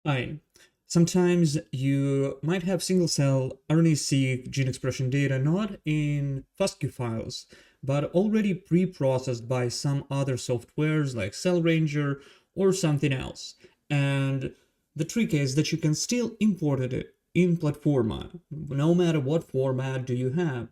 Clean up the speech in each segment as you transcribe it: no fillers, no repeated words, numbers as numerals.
Hi. Sometimes you might have single-cell RNA-seq gene expression data not in FASTQ files, but already pre-processed by some other softwares like Cell Ranger or something else. And the trick is that you can still import it in Platforma, no matter what format do you have.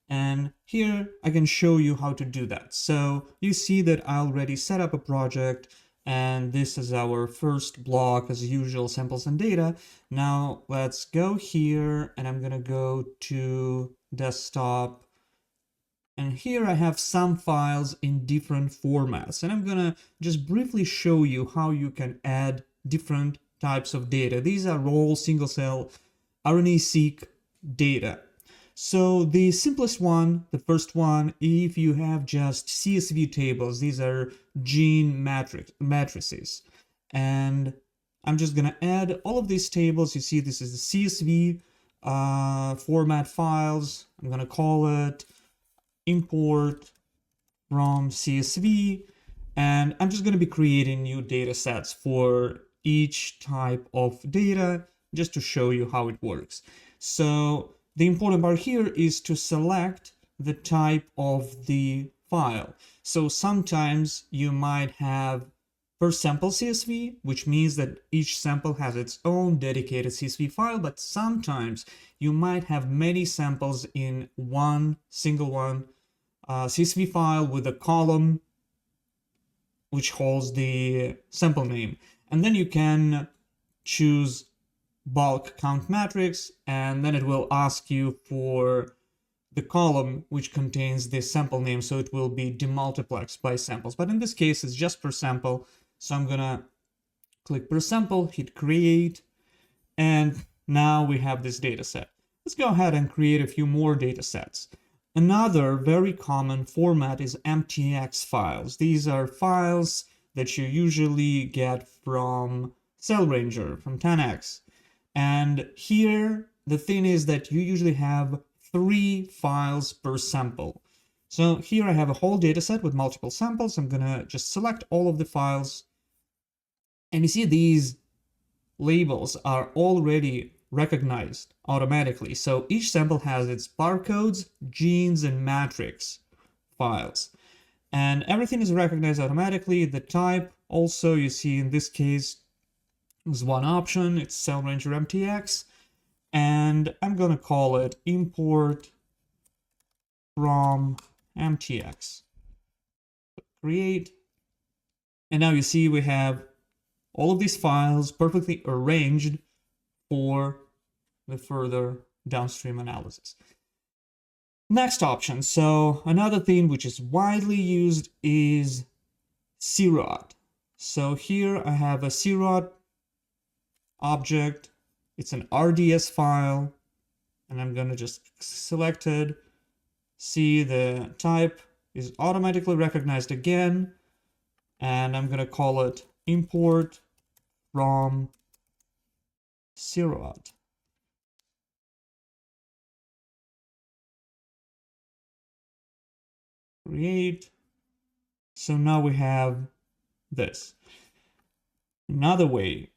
And here I can show you how to do that. So you see that I already set up a project, and this is our first block as usual, samples and data. Now let's go here, and I'm gonna go to desktop, and here I have some files in different formats, and I'm gonna just briefly show you how you can add different types of data. These are all single cell RNA-seq data. So the simplest one, the first one, if you have just CSV tables, these are gene matrices. And I'm just gonna add all of these tables. You see this is the CSV format files. I'm gonna call it import from CSV. And I'm just gonna be creating new data sets for each type of data just to show you how it works. So the important part here is to select the type of the file. So sometimes you might have per sample CSV, which means that each sample has its own dedicated CSV file, but sometimes you might have many samples in one single CSV file with a column which holds the sample name. And then you can choose bulk count matrix, and then it will ask you for the column which contains the sample name, so it will be demultiplexed by samples. But in this case, it's just per sample. So I'm gonna click per sample, hit create, and now we have this data set. Let's go ahead and create a few more data sets. Another very common format is MTX files. These are files that you usually get from Cell Ranger, from 10x. And here, the thing is that you usually have 3 files per sample. So here I have a whole data set with multiple samples. I'm gonna just select all of the files. And you see these labels are already recognized automatically. So each sample has its barcodes, genes, and matrix files. And everything is recognized automatically. The type also, you see in this case, is one option. It's Cell Ranger MTX. And I'm going to call it import from MTX. Create. And now you see we have all of these files perfectly arranged for the further downstream analysis. Next option. So another thing which is widely used is Seurat. So here I have a Seurat object. It's an RDS file, and I'm going to just select it. See, the type is automatically recognized again, and I'm going to call it import from Seurat. Create. So now we have this. Another way,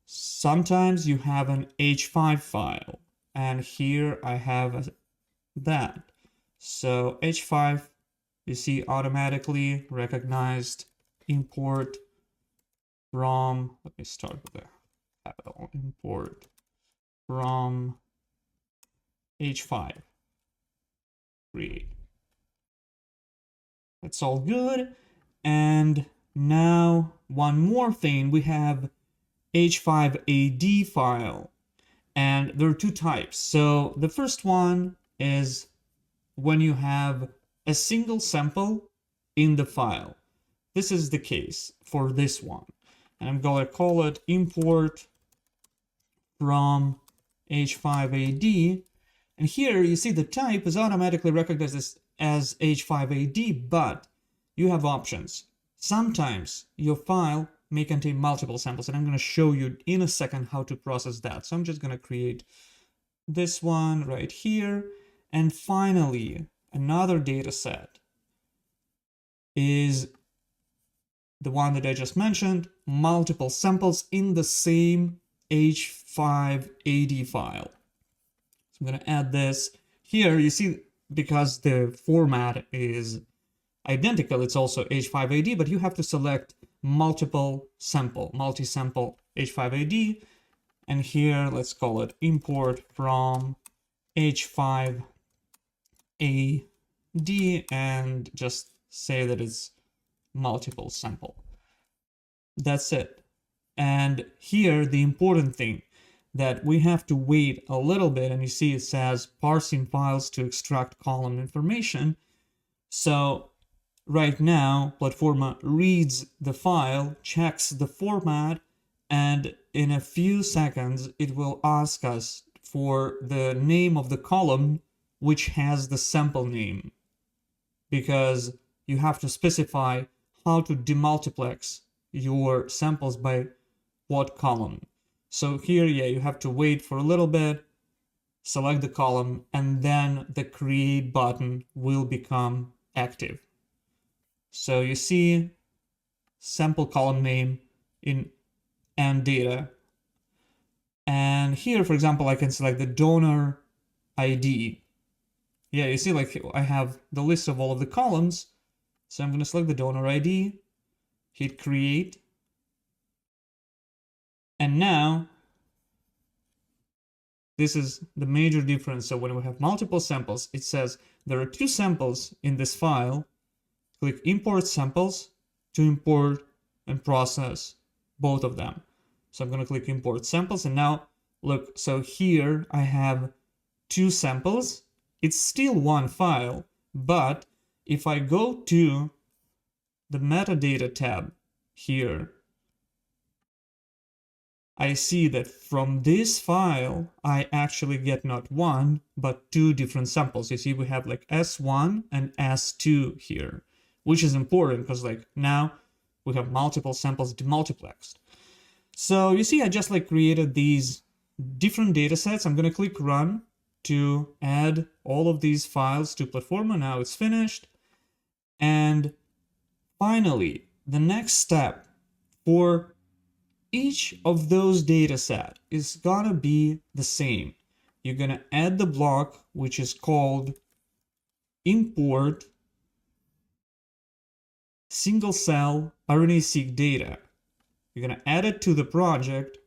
sometimes you have an H5 file, and here I have that. So H5, you see, automatically recognized import from, let me start with the capital, import from H5. Create. That's all good. And now one more thing, we have H5AD file, and there are 2 types. So the first one is when you have a single sample in the file. This is the case for this one. And I'm going to call it import from H5AD. And here you see the type is automatically recognized as H5AD, but you have options. Sometimes your file may contain multiple samples, and I'm going to show you in a second how to process that. So I'm just going to create this one right here. And finally, another data set is the one that I just mentioned, multiple samples in the same H5AD file. So I'm going to add this. Here you see, because the format is identical, it's also H5AD, but you have to select multi-sample H5AD. And here, let's call it import from H5AD and just say that it's multiple sample. That's it. And here, the important thing that we have to wait a little bit, and you see it says parsing files to extract column information. So right now, Platforma reads the file, checks the format, and in a few seconds, it will ask us for the name of the column which has the sample name, because you have to specify how to demultiplex your samples by what column. So here, yeah, you have to wait for a little bit, select the column, and then the create button will become active. So you see sample column name in AnnData. And here, for example, I can select the donor ID. Yeah, you see, like, I have the list of all of the columns. So I'm going to select the donor ID, hit create. And now, this is the major difference. So when we have multiple samples, it says there are 2 samples in this file. Click import samples to import and process both of them. So I'm going to click import samples, and now look, so here I have 2 samples. It's still one file, but if I go to the metadata tab here, I see that from this file, I actually get not 1, but 2 different samples. You see, we have like S1 and S2 here, which is important because like now we have multiple samples demultiplexed. So you see, I just like created these different data sets. I'm going to click run to add all of these files to Platforma. Now it's finished. And finally, the next step for each of those data set is gonna be the same. You're gonna add the block, which is called import single cell RNA-seq data. You're gonna add it to the project.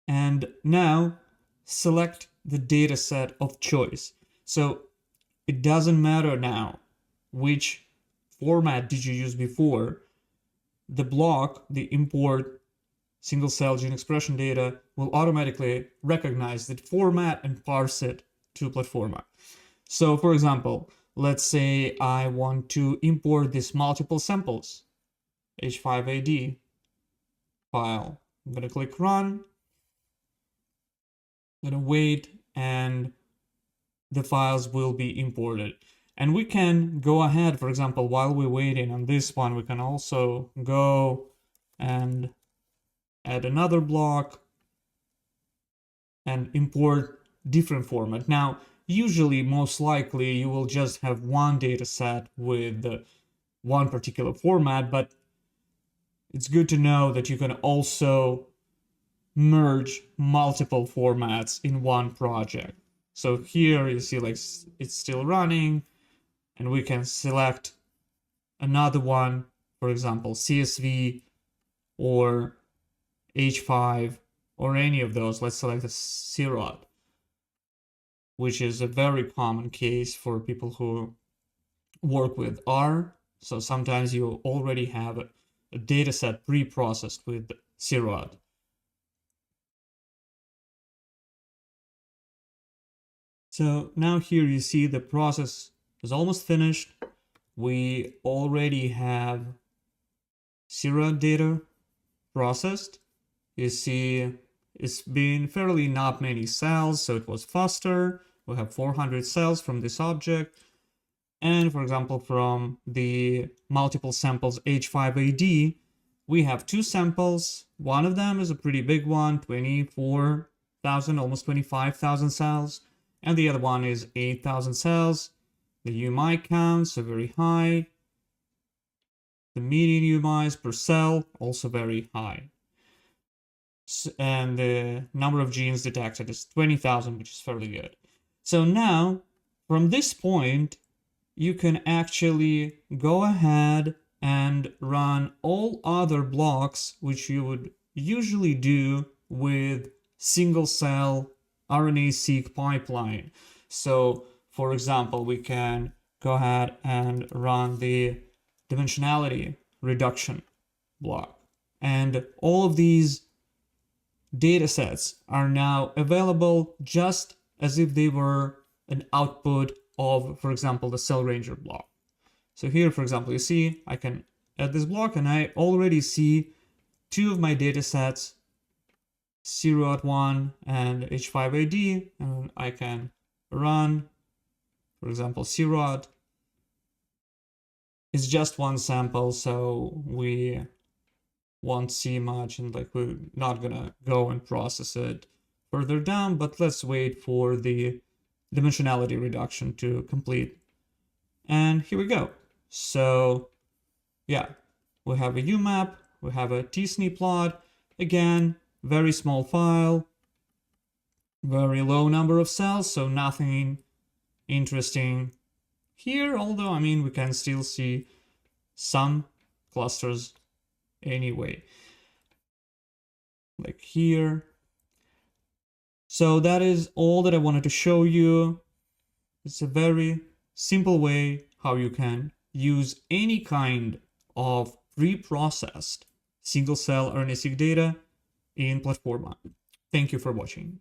And now select the data set of choice. So it doesn't matter now which format did you use before. The block, the import single cell gene expression data, will automatically recognize that format and parse it to Platforma. So for example, let's say I want to import this multiple samples H5AD file. I'm going to click run. I'm going to wait, and the files will be imported. And we can go ahead, for example, while we're waiting on this one, we can also go and add another block and import different format. Now, usually, most likely, you will just have one data set with one particular format, but it's good to know that you can also merge multiple formats in one project. So here you see like it's still running, and we can select another one, for example, CSV or H5 or any of those. Let's select the Seurat, which is a very common case for people who work with R. So sometimes you already have a data set pre-processed with Seurat. So now here you see the process is almost finished. We already have Seurat data processed. You see it's been fairly not many cells, so it was faster. We have 400 cells from this object. And for example, from the multiple samples H5AD, we have 2 samples. One of them is a pretty big one, 24,000, almost 25,000 cells. And the other one is 8,000 cells. The UMI count, so very high. The median UMIs per cell, also very high. And the number of genes detected is 20,000, which is fairly good. So now, from this point, you can actually go ahead and run all other blocks which you would usually do with single cell RNA-seq pipeline. So, for example, we can go ahead and run the dimensionality reduction block. And all of these datasets are now available just as if they were an output of, for example, the cell ranger block. So here, for example, you see I can add this block and I already see two of my datasets, Seurat 1 and H5AD, and I can run, for example, Seurat. It's just one sample, so we won't see much, and like we're not gonna go and process it further down, but let's wait for the dimensionality reduction to complete. And here we go. So yeah, we have a UMAP, we have a t-SNE plot. Again, very small file, very low number of cells, so nothing interesting here, although I mean we can still see some clusters anyway, like here. So that is all that I wanted to show you. It's a very simple way how you can use any kind of pre-processed single-cell RNA-seq data in Platforma. Thank you for watching.